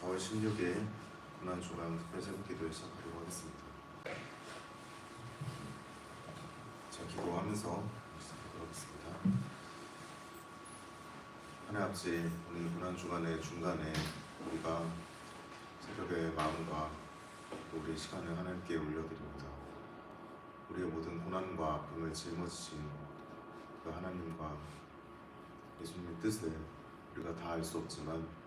4월 16일 고난주간 특별 새벽기도를 시작하도록 하겠습니다. 자, 기도하면서 시작하도록 하겠습니다. 하나님 아버지, 오늘 고난주간의 중간에 우리가 새벽의 마음과 또 우리의 시간을 하나님께 올려드립니다. 우리의 모든 고난과 아픔을 짊어지신 그 하나님과 예수님의 뜻을 우리가 다 알 수 없지만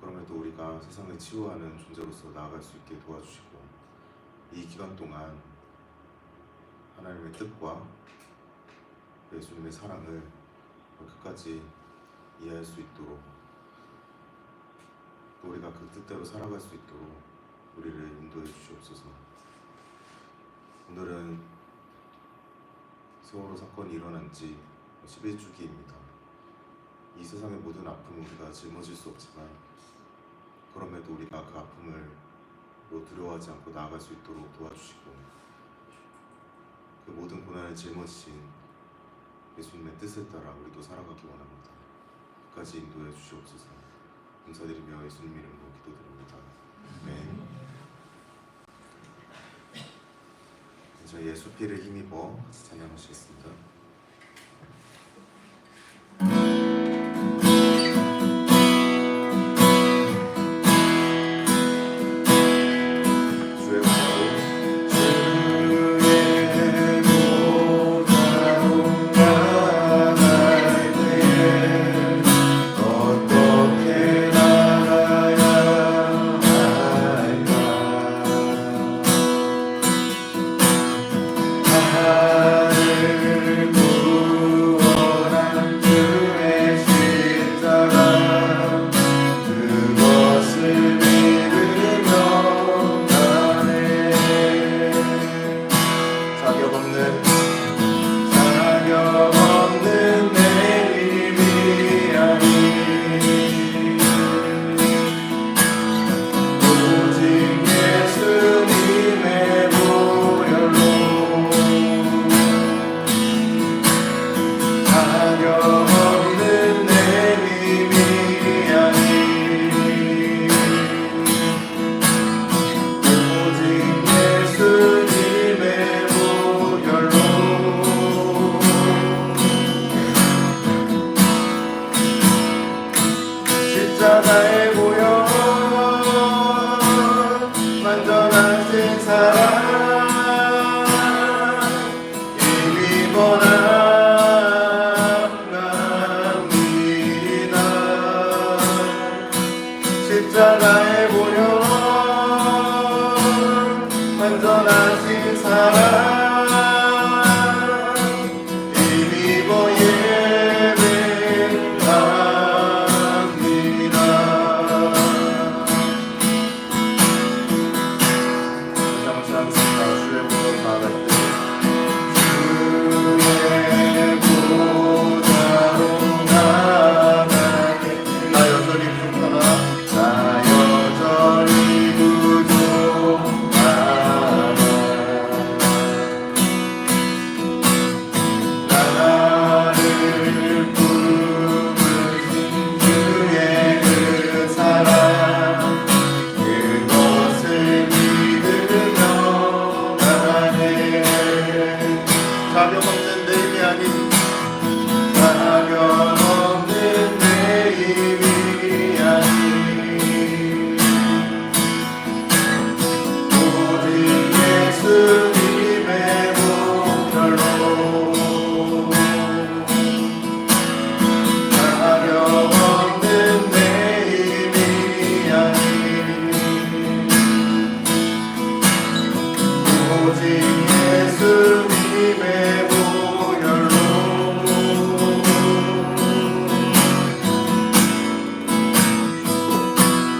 그럼에도 우리가 세상을 치유하는 존재로서 나아갈 수 있게 도와주시고, 이 기간 동안 하나님의 뜻과 예수님의 사랑을 끝까지 이해할 수 있도록, 또 우리가 그 뜻대로 살아갈 수 있도록 우리를 인도해 주시옵소서. 오늘은 세월호 사건이 일어난 지 11주기입니다. 이 세상의 모든 아픔을 우리가 짊어질 수 없지만 그럼에도 우리가 그 아픔을 두려워하지 않고 나아갈 수 있도록 도와주시고, 그 모든 고난을 짊어지신 예수님의 뜻을 따라 우리도 살아가기 원합니다. 끝까지 인도해 주시옵소서. 감사드리며 예수님 이름으로 기도드립니다. 아멘. 자, 예수 피를 힘입어 같이 찬양하시겠습니다. 십자가에 보여 완전하신 사랑 힘입어 예배합니다. 감사합니다. 주의 보좌로 나아갈 때 주의 보좌로 나아갈 때 나 여전히 부족하나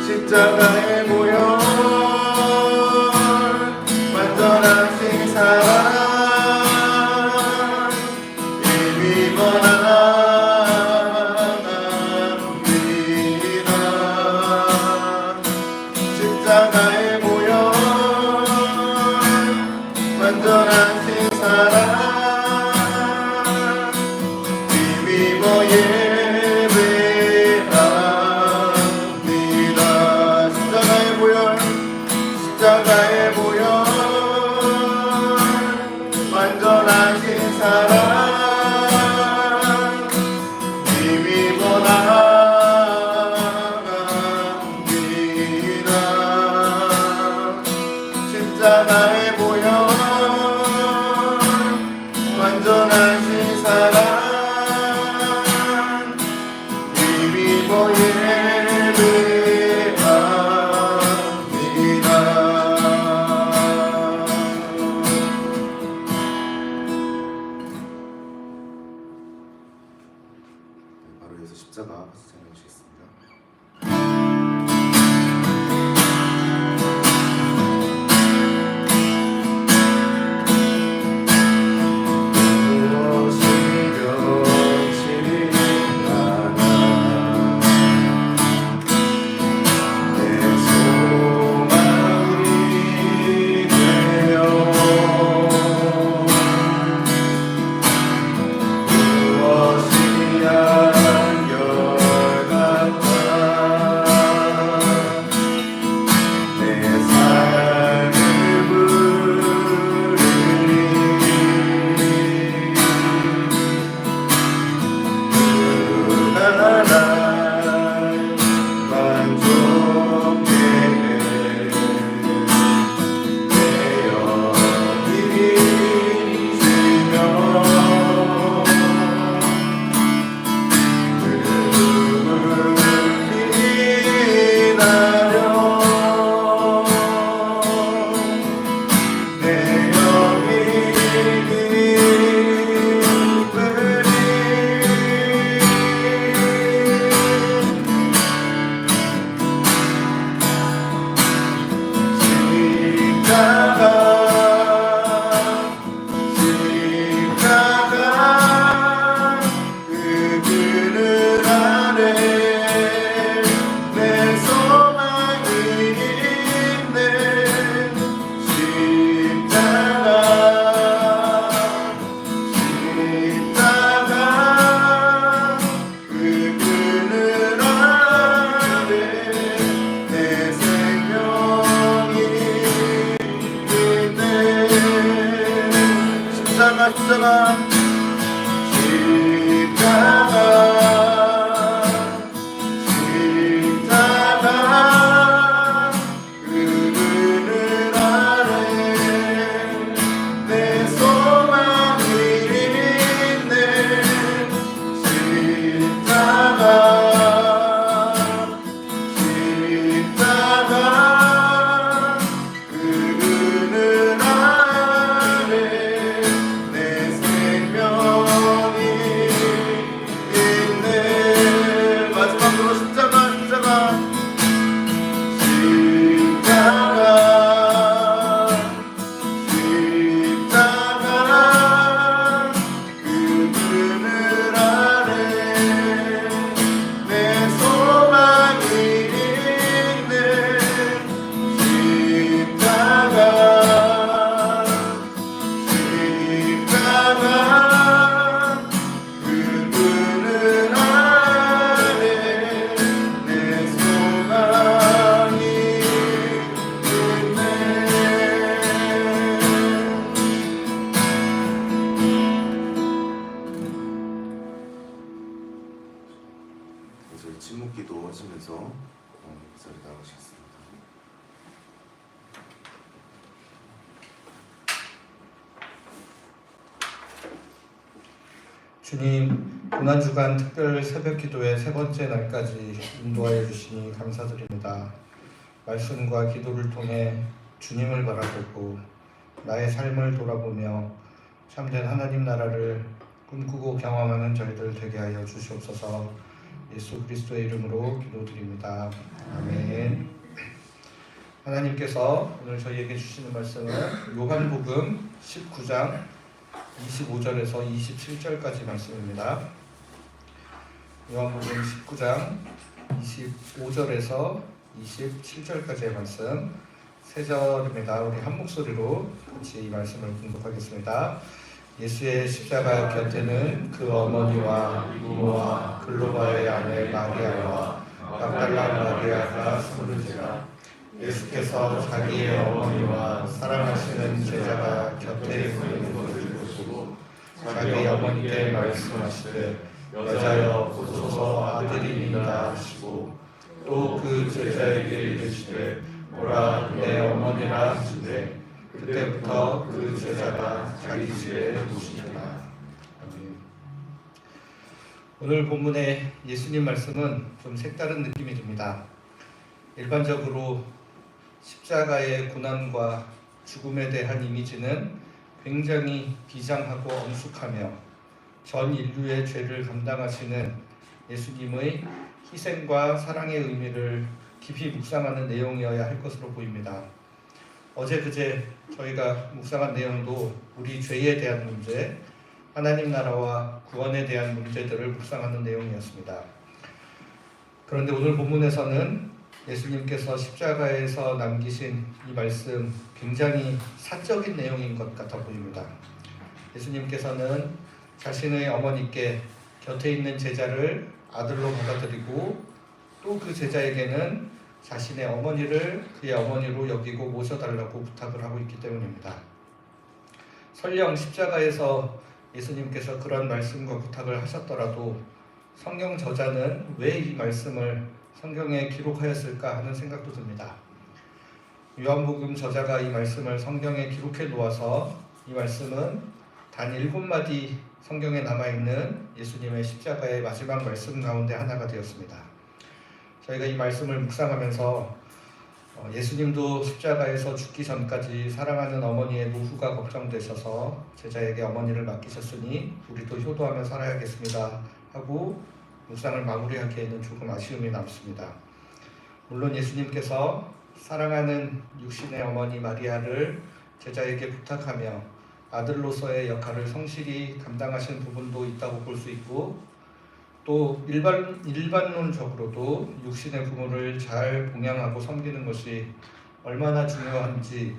십자가에 모여 완전하신 사랑 힘입어 나갑니다. 십자가에 모여 완전하신 사랑 힘입어 예배합니다. 나를 위해서 십자가 같이 찬양하시겠습니다. 저희 침묵기도 하시면서 그 자리 나오시겠습니다. 주님, 고난주간 특별 새벽기도의 세 번째 날까지 인도하여 주시니 감사드립니다. 말씀과 기도를 통해 주님을 바라보고 나의 삶을 돌아보며 참된 하나님 나라를 꿈꾸고 경험하는 저희들 되게 하여 주시옵소서. 예수 그리스도의 이름으로 기도드립니다. 아멘. 하나님께서 오늘 저희에게 주시는 말씀은 요한복음 19장 25절에서 27절까지 말씀입니다. 요한복음 19장 25절에서 27절까지의 말씀 세 절입니다. 우리 한 목소리로 같이 이 말씀을 공독하겠습니다. 예수의 십자가 곁에는 그 어머니와 이모와 글로바의 아내 마리아와 막달라 마리아가 서로 지라. 예수께서 자기의 어머니와 사랑하시는 제자가 곁에 있는 것을 보시고 자기 어머니께 말씀하시되 여자여 보소서 아들이니이다 하시고 또 그 제자에게 이르시되 보라 내 어머니라 하시되 그때부터 그 제자가 자기 집에 모시니라. 오늘 본문의 예수님 말씀은 좀 색다른 느낌이 듭니다. 일반적으로 십자가의 고난과 죽음에 대한 이미지는 굉장히 비장하고 엄숙하며 전 인류의 죄를 감당하시는 예수님의 희생과 사랑의 의미를 깊이 묵상하는 내용이어야 할 것으로 보입니다. 어제 그제 저희가 묵상한 내용도 우리 죄에 대한 문제, 하나님 나라와 구원에 대한 문제들을 묵상하는 내용이었습니다. 그런데 오늘 본문에서는 예수님께서 십자가에서 남기신 이 말씀 굉장히 사적인 내용인 것 같아 보입니다. 예수님께서는 자신의 어머니께 곁에 있는 제자를 아들로 받아들이고 또 그 제자에게는 자신의 어머니를 그의 어머니로 여기고 모셔달라고 부탁을 하고 있기 때문입니다. 설령 십자가에서 예수님께서 그런 말씀과 부탁을 하셨더라도 성경 저자는 왜 이 말씀을 성경에 기록하였을까 하는 생각도 듭니다. 요한복음 저자가 이 말씀을 성경에 기록해 놓아서 이 말씀은 단 7마디 성경에 남아있는 예수님의 십자가의 마지막 말씀 가운데 하나가 되었습니다. 저희가 이 말씀을 묵상하면서 예수님도 십자가에서 죽기 전까지 사랑하는 어머니의 노후가 걱정되셔서 제자에게 어머니를 맡기셨으니 우리도 효도하며 살아야겠습니다 하고 묵상을 마무리하기에는 조금 아쉬움이 남습니다. 물론 예수님께서 사랑하는 육신의 어머니 마리아를 제자에게 부탁하며 아들로서의 역할을 성실히 감당하신 부분도 있다고 볼 수 있고 또 일반론적으로도 육신의 부모를 잘 봉양하고 섬기는 것이 얼마나 중요한지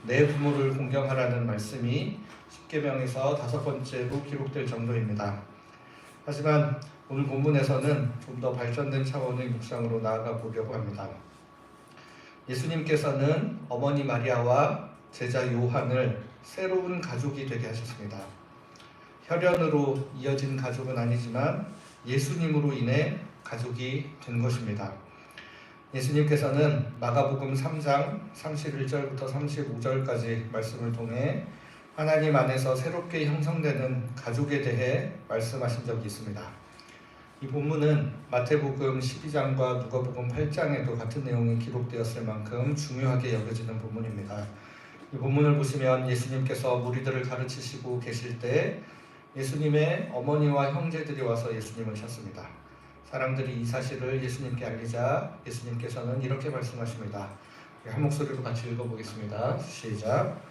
내 부모를 공경하라는 말씀이 십계명에서 5번째로 기록될 정도입니다. 하지만 오늘 본문에서는 좀 더 발전된 차원의 묵상으로 나아가 보려고 합니다. 예수님께서는 어머니 마리아와 제자 요한을 새로운 가족이 되게 하셨습니다. 혈연으로 이어진 가족은 아니지만 예수님으로 인해 가족이 된 것입니다. 예수님께서는 마가복음 3장 31절부터 35절까지 말씀을 통해 하나님 안에서 새롭게 형성되는 가족에 대해 말씀하신 적이 있습니다. 이 본문은 마태복음 12장과 누가복음 8장에도 같은 내용이 기록되었을 만큼 중요하게 여겨지는 본문입니다. 이 본문을 보시면 예수님께서 무리들을 가르치시고 계실 때 예수님의 어머니와 형제들이 와서 예수님을 찾습니다. 사람들이 이 사실을 예수님께 알리자 예수님께서는 이렇게 말씀하십니다. 한 목소리로 같이 읽어보겠습니다. 시작.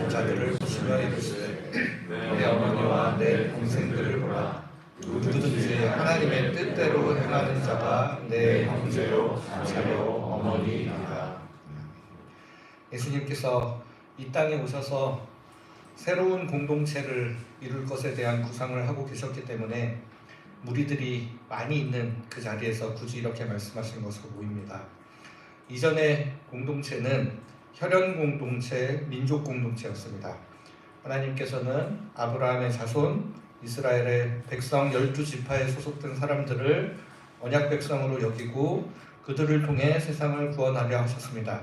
자들을 보시며 이르시되 내 어머니와 내 동생들을 보라. 누구든지 하나님의 뜻대로 행하는 자가 내 형제요 자녀요 어머니이다. 예수님께서 이 땅에 오셔서 새로운 공동체를 이룰 것에 대한 구상을 하고 계셨기 때문에 무리들이 많이 있는 그 자리에서 굳이 이렇게 말씀하신 것으로 보입니다. 이전의 공동체는 혈연 공동체, 민족 공동체였습니다. 하나님께서는 아브라함의 자손, 이스라엘의 백성 12지파에 소속된 사람들을 언약 백성으로 여기고 그들을 통해 세상을 구원하려 하셨습니다.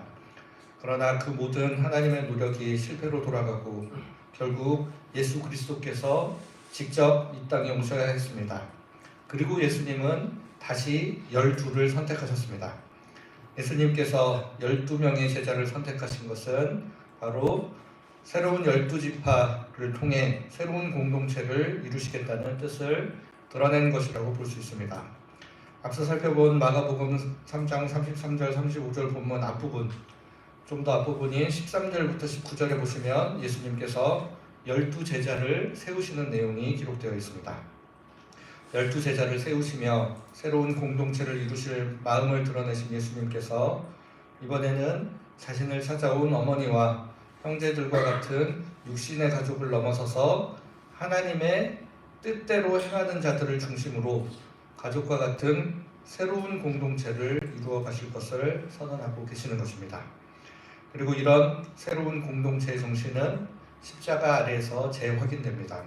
그러나 그 모든 하나님의 노력이 실패로 돌아가고 결국 예수 그리스도께서 직접 이 땅에 오셔야 했습니다. 그리고 예수님은 다시 12를 선택하셨습니다. 예수님께서 12명의 제자를 선택하신 것은 바로 새로운 12지파를 통해 새로운 공동체를 이루시겠다는 뜻을 드러낸 것이라고 볼 수 있습니다. 앞서 살펴본 마가복음 3장 33절 35절 본문 앞부분, 좀 더 앞부분인 13절부터 19절에 보시면 예수님께서 12제자를 세우시는 내용이 기록되어 있습니다. 12제자를 세우시며 새로운 공동체를 이루실 마음을 드러내신 예수님께서 이번에는 자신을 찾아온 어머니와 형제들과 같은 육신의 가족을 넘어서서 하나님의 뜻대로 행하는 자들을 중심으로 가족과 같은 새로운 공동체를 이루어 가실 것을 선언하고 계시는 것입니다. 그리고 이런 새로운 공동체의 정신은 십자가 아래에서 재확인됩니다.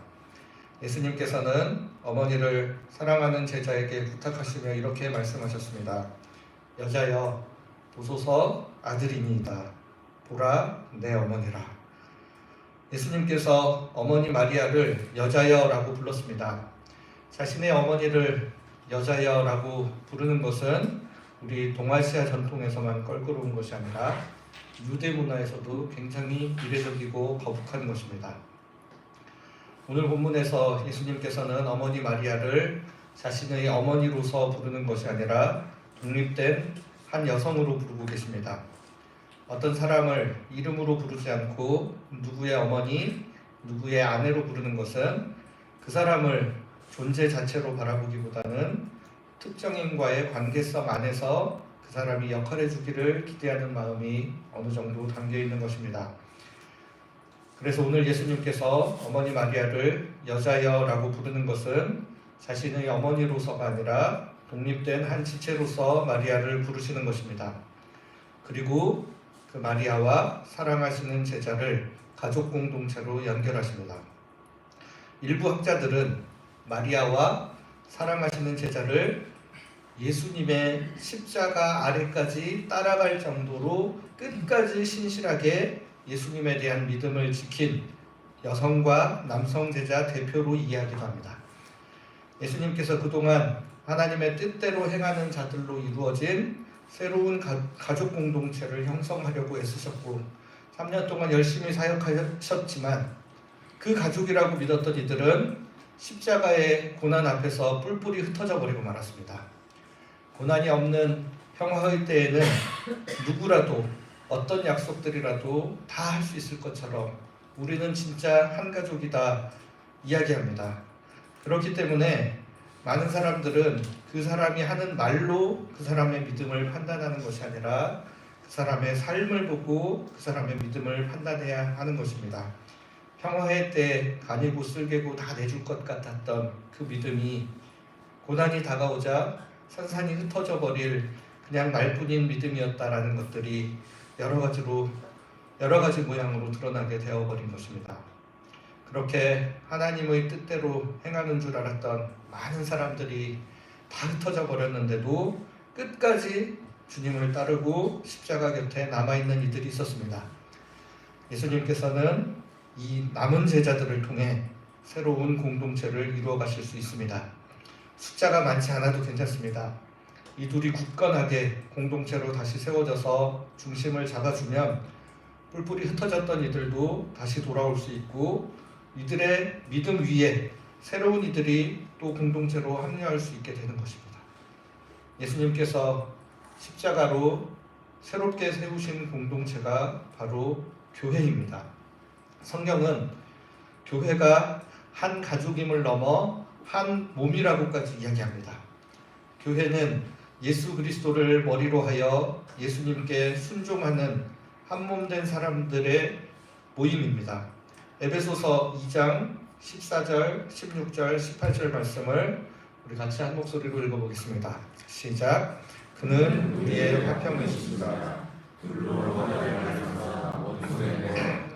예수님께서는 어머니를 사랑하는 제자에게 부탁하시며 이렇게 말씀하셨습니다. 여자여 보소서 아들이니이다. 보라 내 어머니라. 예수님께서 어머니 마리아를 여자여라고 불렀습니다. 자신의 어머니를 여자여라고 부르는 것은 우리 동아시아 전통에서만 껄끄러운 것이 아니라 유대 문화에서도 굉장히 이례적이고 거북한 것입니다. 오늘 본문에서 예수님께서는 어머니 마리아를 자신의 어머니로서 부르는 것이 아니라 독립된 한 여성으로 부르고 계십니다. 어떤 사람을 이름으로 부르지 않고 누구의 어머니, 누구의 아내로 부르는 것은 그 사람을 존재 자체로 바라보기보다는 특정인과의 관계성 안에서 그 사람이 역할해 주기를 기대하는 마음이 어느 정도 담겨 있는 것입니다. 그래서 오늘 예수님께서 어머니 마리아를 여자여라고 부르는 것은 자신의 어머니로서가 아니라 독립된 한 지체로서 마리아를 부르시는 것입니다. 그리고 그 마리아와 사랑하시는 제자를 가족 공동체로 연결하십니다. 일부 학자들은 마리아와 사랑하시는 제자를 예수님의 십자가 아래까지 따라갈 정도로 끝까지 신실하게 예수님에 대한 믿음을 지킨 여성과 남성 제자 대표로 이해하기도 합니다. 예수님께서 그동안 하나님의 뜻대로 행하는 자들로 이루어진 새로운 가족 공동체를 형성하려고 애쓰셨고 3년 동안 열심히 사역하셨지만 그 가족이라고 믿었던 이들은 십자가의 고난 앞에서 뿔뿔이 흩어져 버리고 말았습니다. 고난이 없는 평화의 때에는 누구라도 어떤 약속들이라도 다 할 수 있을 것처럼 우리는 진짜 한 가족이다 이야기합니다. 그렇기 때문에 많은 사람들은 그 사람이 하는 말로 그 사람의 믿음을 판단하는 것이 아니라 그 사람의 삶을 보고 그 사람의 믿음을 판단해야 하는 것입니다. 평화의 때 간이고 쓸개고 다 내줄 것 같았던 그 믿음이 고난이 다가오자 산산이 흩어져 버릴 그냥 말뿐인 믿음이었다라는 것들이 여러 가지 모양으로 드러나게 되어버린 것입니다. 그렇게 하나님의 뜻대로 행하는 줄 알았던 많은 사람들이 다 흩어져 버렸는데도 끝까지 주님을 따르고 십자가 곁에 남아있는 이들이 있었습니다. 예수님께서는 이 남은 제자들을 통해 새로운 공동체를 이루어 가실 수 있습니다. 숫자가 많지 않아도 괜찮습니다. 이 둘이 굳건하게 공동체로 다시 세워져서 중심을 잡아주면 뿔뿔이 흩어졌던 이들도 다시 돌아올 수 있고 이들의 믿음 위에 새로운 이들이 또 공동체로 합류할 수 있게 되는 것입니다. 예수님께서 십자가로 새롭게 세우신 공동체가 바로 교회입니다. 성경은 교회가 한 가족임을 넘어 한 몸이라고까지 이야기합니다. 교회는 예수 그리스도를 머리로 하여 예수님께 순종하는 한몸된 사람들의 모임입니다. 에베소서 2장 14절, 16절, 18절 말씀을 우리 같이 한 목소리로 읽어보겠습니다. 시작. 그는 우리의 화평이시다.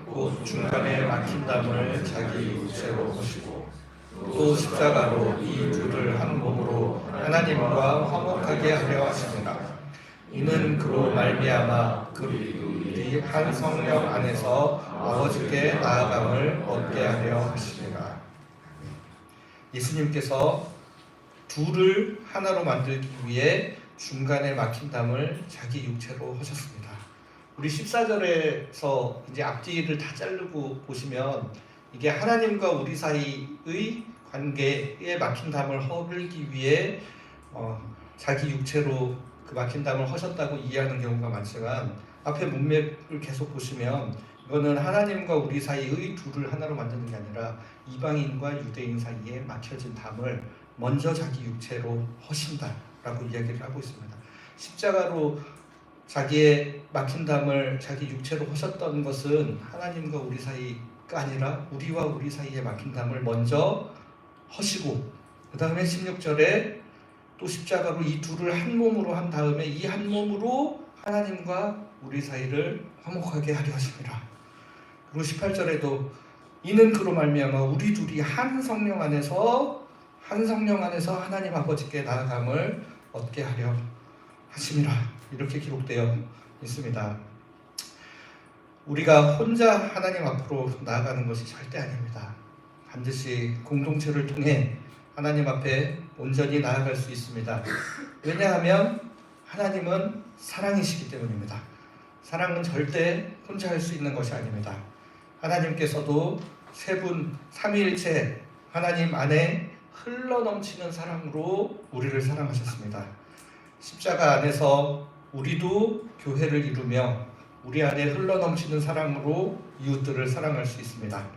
곧 중간에 막힌 담을 자기 육체로 보시고 또 십자가로 이 둘을 한 몸으로 하나님과 화목하게 하려 하십니다. 이는 그로 말미암아 그들이 한 성령 안에서 아버지께 나아감을 얻게 하려 하십니다. 예수님께서 둘을 하나로 만들기 위해 중간에 막힌 담을 자기 육체로 하셨습니다. 우리 14절에서 이제 앞뒤를 다 자르고 보시면 이게 하나님과 우리 사이의 관계에 막힌 담을 허물기 위해 자기 육체로 그 막힌 담을 허셨다고 이해하는 경우가 많지만 앞에 문맥을 계속 보시면 이거는 하나님과 우리 사이의 둘을 하나로 만드는 게 아니라 이방인과 유대인 사이에 막혀진 담을 먼저 자기 육체로 허신다라고 이야기를 하고 있습니다. 십자가로 자기의 막힌 담을 자기 육체로 허셨던 것은 하나님과 우리 사이가 아니라 우리와 우리 사이에 막힌 담을 먼저 허시고 그 다음에 16절에 또 십자가로 이 둘을 한 몸으로 한 다음에 이 한 몸으로 하나님과 우리 사이를 화목하게 하려 하십니다. 그리고 18절에도 이는 그로 말미암아 우리 둘이 한 성령 안에서 하나님 아버지께 나아감을 얻게 하려 하심이라 이렇게 기록되어 있습니다. 우리가 혼자 하나님 앞으로 나아가는 것이 절대 아닙니다. 반드시 공동체를 통해 하나님 앞에 온전히 나아갈 수 있습니다. 왜냐하면 하나님은 사랑이시기 때문입니다. 사랑은 절대 혼자 할 수 있는 것이 아닙니다. 하나님께서도 세 분 삼위일체 하나님 안에 흘러넘치는 사랑으로 우리를 사랑하셨습니다. 십자가 안에서 우리도 교회를 이루며 우리 안에 흘러넘치는 사랑으로 이웃들을 사랑할 수 있습니다.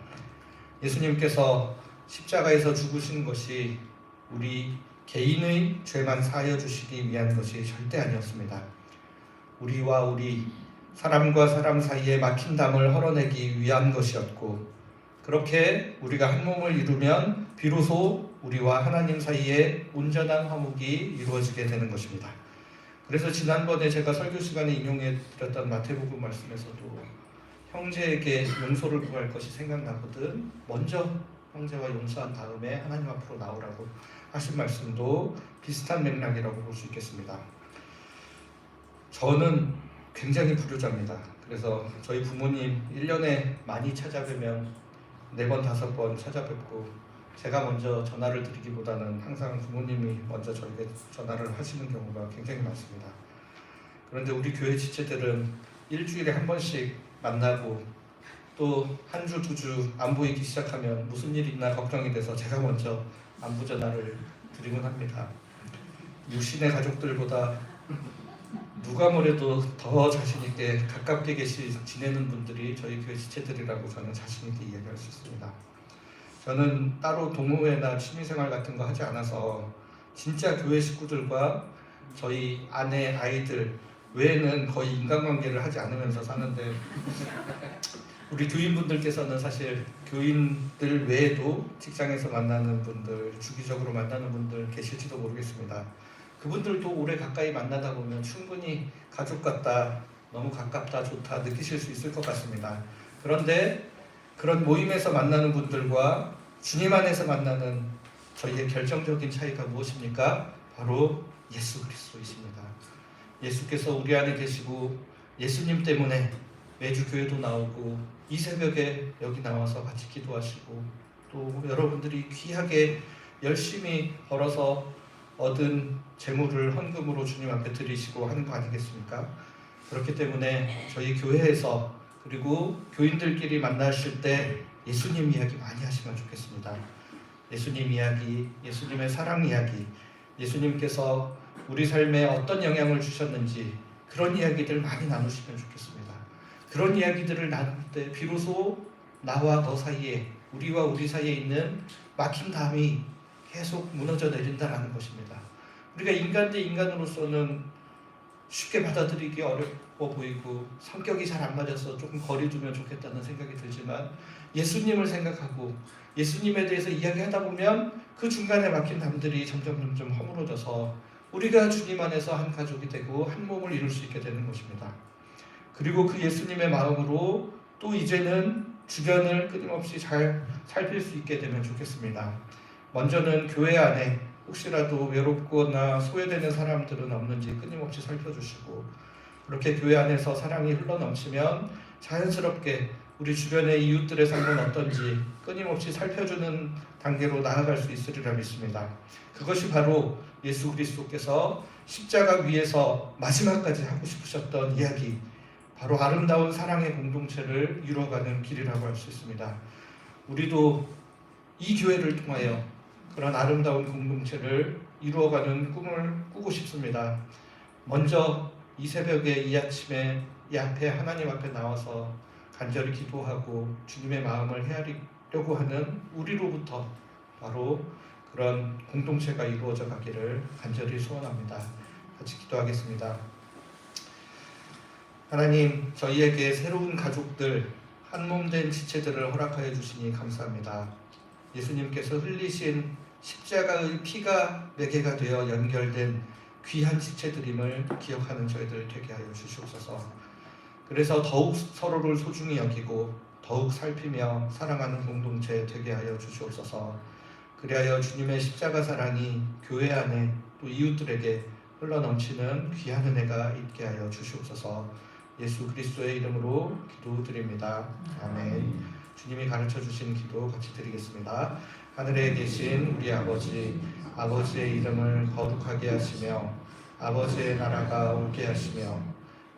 예수님께서 십자가에서 죽으신 것이 우리 개인의 죄만 사하여 주시기 위한 것이 절대 아니었습니다. 우리와 우리, 사람과 사람 사이에 막힌 담을 헐어내기 위한 것이었고, 그렇게 우리가 한 몸을 이루면 비로소 우리와 하나님 사이에 온전한 화목이 이루어지게 되는 것입니다. 그래서 지난번에 제가 설교 시간에 인용해 드렸던 마태복음 말씀에서도 형제에게 용서를 구할 것이 생각나거든 먼저 형제와 용서한 다음에 하나님 앞으로 나오라고 하신 말씀도 비슷한 맥락이라고 볼 수 있겠습니다. 저는 굉장히 불효자입니다. 그래서 저희 부모님 1년에 많이 찾아뵈면 4번, 5번 찾아뵙고 제가 먼저 전화를 드리기보다는 항상 부모님이 먼저 저에게 전화를 하시는 경우가 굉장히 많습니다. 그런데 우리 교회 지체들은 일주일에 한 번씩 만나고 또 한 주, 2주 안 보이기 시작하면 무슨 일이 있나 걱정이 돼서 제가 먼저 안부 전화를 드리곤 합니다. 육신의 가족들보다 누가 뭐래도 더 자신있게 가깝게 지내는 분들이 저희 교회 지체들이라고 저는 자신있게 이야기할 수 있습니다. 저는 따로 동호회나 취미생활 같은 거 하지 않아서 진짜 교회 식구들과 저희 아내, 아이들 외에는 거의 인간관계를 하지 않으면서 사는데 우리 교인분들께서는 사실 교인들 외에도 직장에서 만나는 분들, 주기적으로 만나는 분들 계실지도 모르겠습니다. 그분들도 오래 가까이 만나다 보면 충분히 가족 같다, 너무 가깝다, 좋다 느끼실 수 있을 것 같습니다. 그런데 그런 모임에서 만나는 분들과 주님 안에서 만나는 저희의 결정적인 차이가 무엇입니까? 바로 예수 그리스도이십니다. 예수께서 우리 안에 계시고 예수님 때문에 매주 교회도 나오고 이 새벽에 여기 나와서 같이 기도하시고 또 여러분들이 귀하게 열심히 벌어서 얻은 재물을 헌금으로 주님 앞에 드리시고 하는 거 아니겠습니까? 그렇기 때문에 저희 교회에서 그리고 교인들끼리 만나실 때 예수님 이야기 많이 하시면 좋겠습니다. 예수님 이야기, 예수님의 사랑 이야기, 예수님께서 우리 삶에 어떤 영향을 주셨는지 그런 이야기들 많이 나누시면 좋겠습니다. 그런 이야기들을 나눌 때 비로소 나와 너 사이에, 우리와 우리 사이에 있는 막힌 담이 계속 무너져 내린다는 것입니다. 우리가 인간 대 인간으로서는 쉽게 받아들이기 어려워 보이고 성격이 잘 안 맞아서 조금 거리 두면 좋겠다는 생각이 들지만 예수님을 생각하고 예수님에 대해서 이야기하다 보면 그 중간에 막힌 담들이 점점 허물어져서 우리가 주님 안에서 한 가족이 되고 한 몸을 이룰 수 있게 되는 것입니다. 그리고 그 예수님의 마음으로 또 이제는 주변을 끊임없이 잘 살필 수 있게 되면 좋겠습니다. 먼저는 교회 안에 혹시라도 외롭거나 소외되는 사람들은 없는지 끊임없이 살펴주시고 그렇게 교회 안에서 사랑이 흘러넘치면 자연스럽게 우리 주변의 이웃들의 삶은 어떤지 끊임없이 살펴주는 단계로 나아갈 수 있으리라 믿습니다. 그것이 바로 예수 그리스도께서 십자가 위에서 마지막까지 하고 싶으셨던 이야기, 바로 아름다운 사랑의 공동체를 이루어가는 길이라고 할 수 있습니다. 우리도 이 교회를 통하여 그런 아름다운 공동체를 이루어가는 꿈을 꾸고 싶습니다. 먼저 이 새벽에 이 아침에 이 앞에 하나님 앞에 나와서 간절히 기도하고 주님의 마음을 헤아리려고 하는 우리로부터 바로 그런 공동체가 이루어져 가기를 간절히 소원합니다. 같이 기도하겠습니다. 하나님, 저희에게 새로운 가족들, 한몸된 지체들을 허락하여 주시니 감사합니다. 예수님께서 흘리신 십자가의 피가 매개가 되어 연결된 귀한 지체들임을 기억하는 저희들 되게 하여 주시옵소서. 그래서 더욱 서로를 소중히 여기고 더욱 살피며 사랑하는 공동체 되게 하여 주시옵소서. 그리하여 주님의 십자가 사랑이 교회 안에 또 이웃들에게 흘러넘치는 귀한 은혜가 있게 하여 주시옵소서. 예수 그리스도의 이름으로 기도드립니다. 아멘. 주님이 가르쳐 주신 기도 같이 드리겠습니다. 하늘에 계신 우리 아버지, 아버지의 이름을 거룩하게 하시며 아버지의 나라가 오게 하시며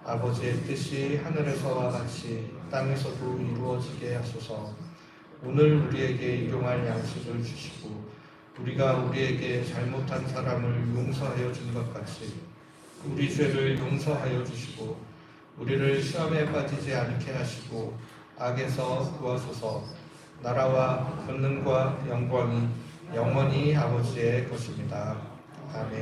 아버지의 뜻이 하늘에서와 같이 땅에서도 이루어지게 하소서. 오늘 우리에게 일용할 양식을 주시고 우리가 우리에게 잘못한 사람을 용서하여 준 것 같이 우리 죄를 용서하여 주시고 우리를 시험에 빠지지 않게 하시고 악에서 구하소서. 나라와 권능과 영광이 영원히 아버지의 것입니다. 아멘.